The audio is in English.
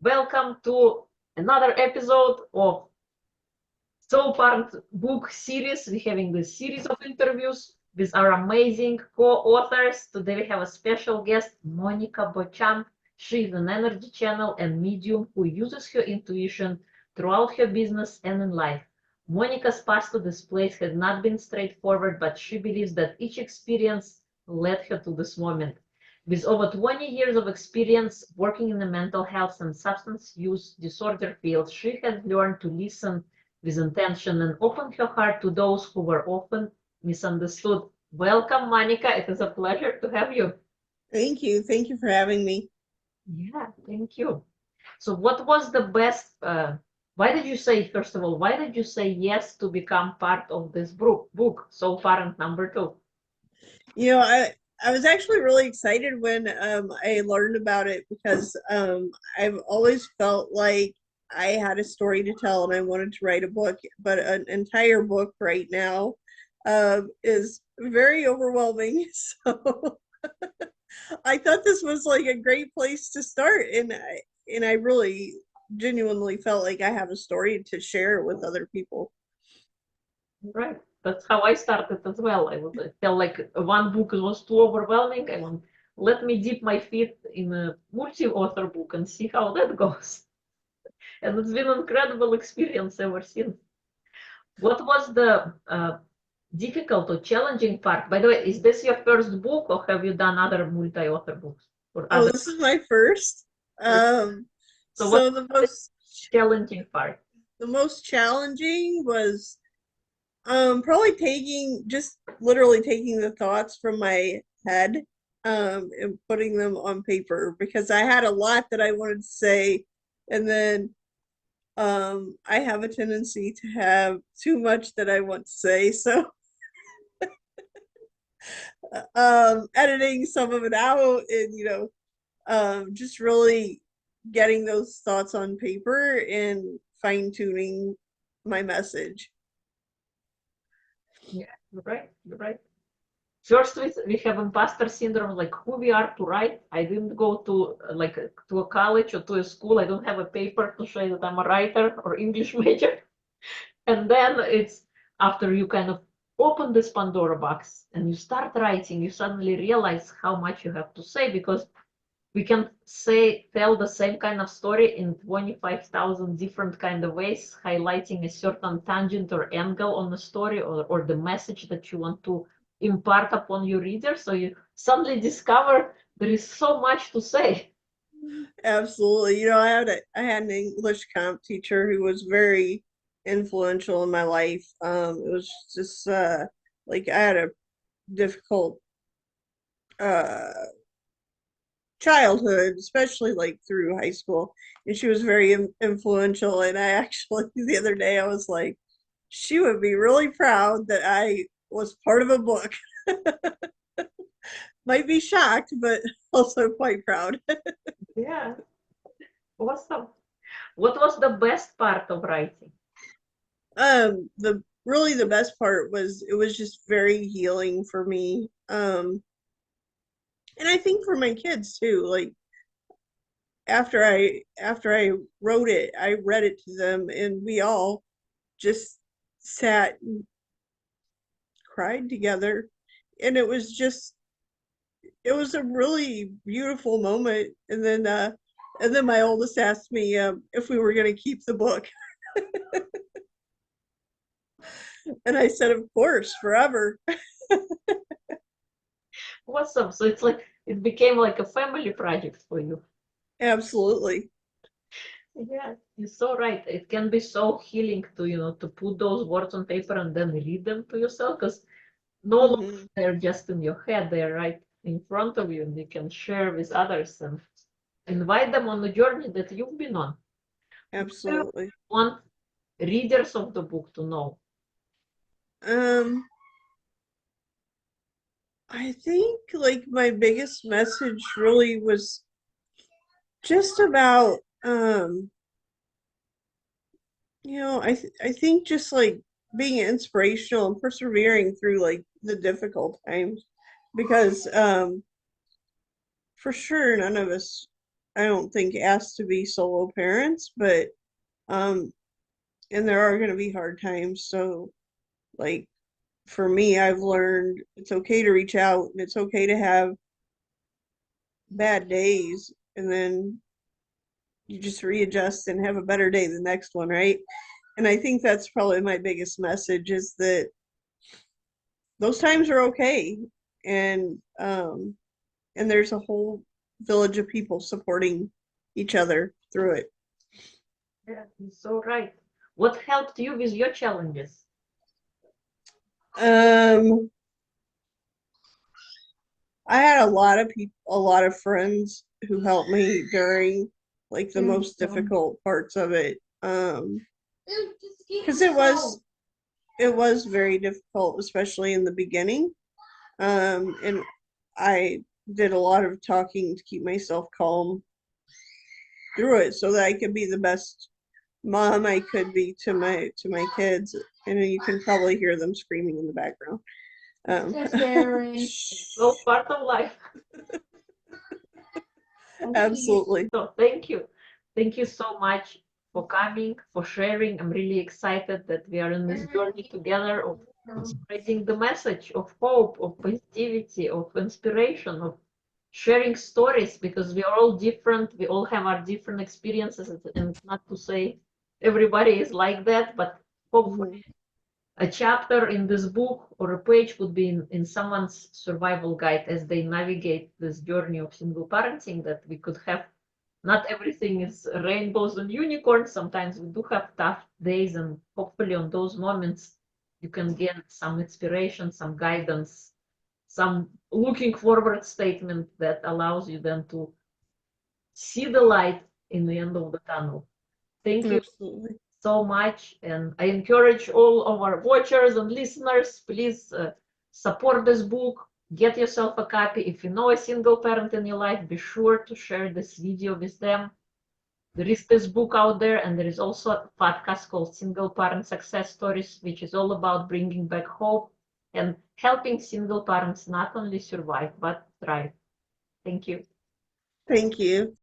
Welcome to another episode of Part book series. We're having this series of interviews with our amazing co-authors. Today we have a special guest, Monica Beauchamp. She is an energy channel and medium who uses her intuition throughout her business and in life. Monica's path to this place has not been straightforward, but she believes that each experience led her to this moment. With over 20 years of experience working in the mental health and substance use disorder field, she has learned to listen with intention and open her heart to those who were often misunderstood. Welcome, Monica. It is a pleasure to have you. Thank you. Thank you for having me. Yeah, thank you. So, what was the best? Why did you say, first of all, why did you say yes to become part of this book so far in number two? You know, I was actually really excited when I learned about it because I've always felt like I had a story to tell and I wanted to write a book, but an entire book right now is very overwhelming. So I thought this was like a great place to start, and I really genuinely felt like I have a story to share with other people. Right. That's how I started as well. I felt like one book was too overwhelming. Let me dip my feet in a multi-author book and see how that goes. And it's been an incredible experience ever since. What was the difficult or challenging part? By the way, is this your first book or have you done other multi-author books or Oh, other? this is my first. Um, So what so was the challenging part? the most challenging was probably taking just literally taking the thoughts from my head and putting them on paper because I had a lot that I wanted to say, and then I have a tendency to have too much that I want to say. So editing some of it out and just really getting those thoughts on paper and fine tuning my message. Yeah, you're right. You're right. First, we have imposter syndrome, like who we are to write. I didn't go to to a college or to a school. I don't have a paper to show that I'm a writer or English major. And then it's after you kind of open this Pandora box and you start writing, you suddenly realize how much you have to say because we can tell the same kind of story in 25,000 different kind of ways, highlighting a certain tangent or angle on the story or the message that you want to impart upon your reader. So you suddenly discover there is so much to say. Absolutely. I had an English comp teacher who was very influential in my life. It was just like I had a difficult uh childhood, especially like through high school, and she was very influential. And I actually the other day I was like, she would be really proud that I was part of a book. Might be shocked, but also quite proud. Yeah, awesome. What was the best part of writing? The really the best part was it was just very healing for me. And I think for my kids too. Like after I wrote it, I read it to them and we all just sat and cried together. And it was a really beautiful moment. And then my oldest asked me if we were going to keep the book. And I said, of course, forever. Awesome. So it's like it became like a family project for you. Absolutely. Yeah, you're so right. It can be so healing to, to put those words on paper and then read them to yourself because no longer Hmm. they're just in your head, they're right in front of you and you can share with others and invite them on the journey that you've been on. What do you Absolutely. want readers of the book to know? Um, I think like my biggest message really was just about I think just like being inspirational and persevering through like the difficult times because for sure none of us I don't think asked to be solo parents, but um, and there are going to be hard times. So, like for me, I've learned it's okay to reach out and it's okay to have bad days, and then you just readjust and have a better day the next one, right? And I think that's probably my biggest message is that those times are okay, and and there's a whole village of people supporting each other through it. Yeah, you're so right. What helped you with your challenges? Um, I had a lot of people, a lot of friends who helped me during like the most difficult parts of it. Because it was very difficult, especially in the beginning. And I did a lot of talking to keep myself calm through it so that I could be the best mom I could be to my kids. And you can probably hear them screaming in the background. It's all part of life. Absolutely. So thank you. Thank you so much for coming, for sharing. I'm really excited that we are in this journey together of spreading the message of hope, of positivity, of inspiration, of sharing stories because we are all different. We all have our different experiences, and not to say everybody is like that, but hopefully a chapter in this book or a page would be in someone's survival guide as they navigate this journey of single parenting, that we could have not everything is rainbows and unicorns. Sometimes we do have tough days, and hopefully on those moments you can get some inspiration, some guidance, some looking forward statement that allows you then to see the light in the end of the tunnel. Thank you Absolutely. so much, and I encourage all of our watchers and listeners, please support this book, get yourself a copy. If you know a single parent in your life, be sure to share this video with them. There is this book out there, and there is also a podcast called Single Parent Success Stories, which is all about bringing back hope and helping single parents not only survive but thrive. Thank you. Thank you.